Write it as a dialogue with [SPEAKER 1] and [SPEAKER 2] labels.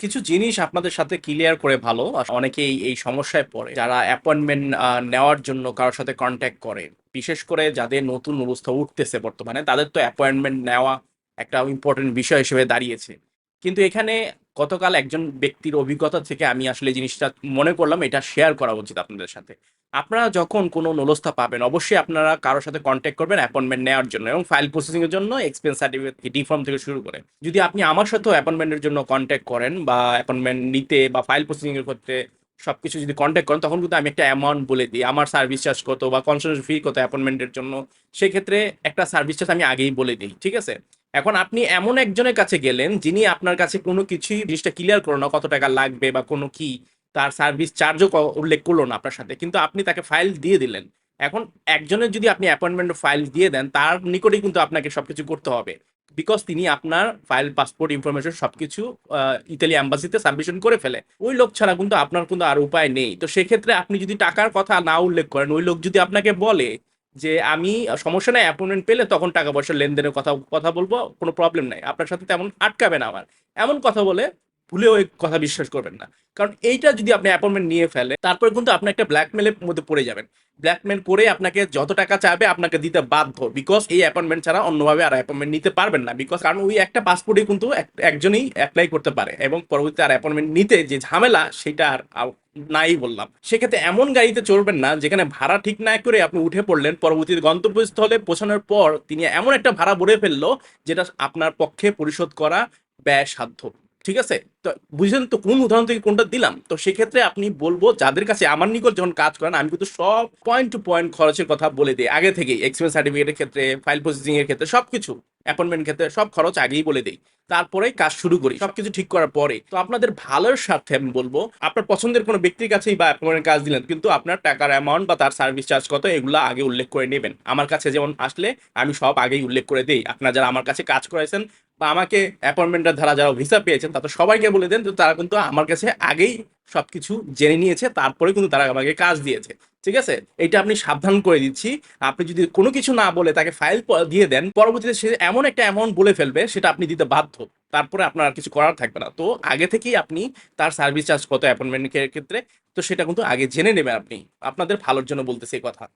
[SPEAKER 1] কিছু জিনিস আপনাদের সাথে ক্লিয়ার করে ভালো। অনেকেই এই সমস্যায় পড়ে। যারা অ্যাপয়েন্টমেন্ট নেওয়ার জন্য কারো সাথে কনট্যাক্ট করে। বিশেষ করে যাদের নতুন অবস্থা উঠতেছে বর্তমানে, তাদের তো অ্যাপয়েন্টমেন্ট নেওয়া একটা ইম্পোর্টেন্ট বিষয় হিসেবে দাঁড়িয়েছে। কিন্তু এখানে গতকাল একজন ব্যক্তির অভিজ্ঞতা থেকে আমি আসলে জিনিসটা মনে করলাম এটা শেয়ার করা উচিত আপনাদের সাথে। আপনারা যখন কোনো নলস্থা পাবেন, অবশ্যই আপনারা কারো সাথে কনট্যাক্ট করবেন অ্যাপয়েন্টমেন্ট নেওয়ার জন্য এবং ফাইল প্রসেসিং এর জন্য এক্সপেন্স সার্টিফিকেট ডি ফর্ম থেকে শুরু করে। যদি আপনি আমার সাথেও অ্যাপয়েন্টমেন্টের জন্য কনট্যাক্ট করেন বা অ্যাপয়েন্টমেন্ট নিতে বা ফাইল প্রসেসিং এর ক্ষেত্রে সবকিছু যদি কনট্যাক্ট করেন, তখন কিন্তু আমি একটা অ্যামাউন্ট বলে দিই আমার সার্ভিস চার্জ কত বা কনসালটেন্সি ফি কত অ্যাপয়েন্টমেন্টের জন্য। সেক্ষেত্রে একটা সার্ভিস চার্জ আমি আগেই বলে দিই, ঠিক আছে? এখন আপনি এমন একজনের কাছে গেলেন যিনি আপনার কাছে কোনো কিছুই জিনিসটা ক্লিয়ার করলো না, কত টাকা লাগবে বা কোনো কি তার সার্ভিস চার্জও উল্লেখ করলো না আপনার সাথে, কিন্তু আপনি তাকে ফাইল দিয়ে দিলেন। এখন একজনের যদি আপনি অ্যাপয়েন্টমেন্ট ফাইল দিয়ে দেন, তার নিকটেই কিন্তু আপনাকে সবকিছু করতে হবে। বিকজ তিনি আপনার ফাইল, পাসপোর্ট ইনফরমেশন সবকিছু ইতালি অ্যাম্বাসিতে সাবমিশন করে ফেলে। ওই লোক ছাড়া কিন্তু আপনার কিন্তু আর উপায় নেই। তো সেক্ষেত্রে আপনি যদি টাকার কথা না উল্লেখ করেন, ওই লোক যদি আপনাকে বলে যে আমি সমস্যা নাই, অ্যাপয়েন্টমেন্ট পেলে তখন টাকা পয়সা লেনদেনের কথা কথা বলবো, কোনো প্রবলেম নাই, আপনার সাথে তেমন আটকাবে না আমার, এমন কথা বলে, ভুলেও এই কথা বিশ্বাস করবেন না। কারণ এইটা যদি আপনি অ্যাপয়েন্টমেন্ট নিয়ে ফেলে, তারপরে কিন্তু আপনি একটা ব্ল্যাকমেলের মধ্যে পড়ে যাবেন। ব্ল্যাকমেল করে আপনাকে যত টাকা চাইবে আপনাকে দিতে বাধ্য, বিকজ এই অ্যাপয়েন্টমেন্ট ছাড়া অন্যভাবে আর অ্যাপয়েন্টমেন্ট নিতে পারবেন না। বিকজ কারণ ওই একটা পাসপোর্টে কিন্তু একজনই অ্যাপ্লাই করতে পারে এবং পরবর্তীতে আর অ্যাপয়েন্টমেন্ট নিতে যে ঝামেলা সেটা আর নাই বললাম। সেক্ষেত্রে এমন গাড়িতে চড়বেন না যেখানে ভাড়া ঠিক না করে আপনি উঠে পড়লেন, পরবর্তীতে গন্তব্যস্থলে পৌঁছানোর পর তিনি এমন একটা ভাড়া বলে ফেললো যেটা আপনার পক্ষে পরিশোধ করা ব্যয় সাধ্য। ঠিক আছে? তো বুঝলেন তো কোন উদাহরণ থেকে কোনটা দিলাম? তো সেক্ষেত্রে আপনি বলবো, যাদের কাছে আমার নিকট যখন কাজ করেন, আমি কিন্তু সব পয়েন্ট টু পয়েন্ট খরচের কথা বলে দিই আগে থেকেই। এক্সপেন্স সার্টিফিকেটের ক্ষেত্রে, ফাইল প্রসেসিং এর ক্ষেত্রে সবকিছু, অ্যাপয়েন্টমেন্ট ক্ষেত্রে সব খরচ আগেই বলে দিই। তারপরে কাজ শুরু করি সবকিছু ঠিক করার পরে। তো আপনাদের ভালোর স্বার্থে আমি বলবো, আপনার পছন্দের কোনো ব্যক্তির কাছেই বা অ্যাপয়েন্টমেন্ট কাজ দিলেন, কিন্তু আপনার টাকার অ্যামাউন্ট বা তার সার্ভিস চার্জ কত এগুলো আগে উল্লেখ করে নেবেন। আমার কাছে যেমন আসলে আমি সব আগেই উল্লেখ করে দিই। আপনারা যারা আমার কাছে কাজ করাইছেন বা আমাকে অ্যাপয়েন্টমেন্টের ধারা যারা ভিসা পেয়েছেন, তাদের সবাইকে বলে দেন, তো তারা কিন্তু আমার কাছে আগেই সবকিছু জেনে নিয়েছে, তারপরে কিন্তু তারা আমাকে কাজ দিয়েছে। ঠিক আছে? এটা আপনি সাবধান করে দিচ্ছি। আপনি যদি কোনো কিছু না বলে তাকে ফাইল দিয়ে দেন, পরবর্তীতে সে এমন একটা অ্যামাউন্ট বলে ফেলবে সেটা আপনি দিতে বাধ্য। তারপরে আপনার আর কিছু করার থাকবে না। তো আগে থেকেই আপনি তার সার্ভিস চার্জ কত অ্যাপয়েন্টমেন্টের ক্ষেত্রে, তো সেটা কিন্তু আগে জেনে নেবেন আপনি। আপনাদের ভালোর জন্য বলতেছি এই কথা।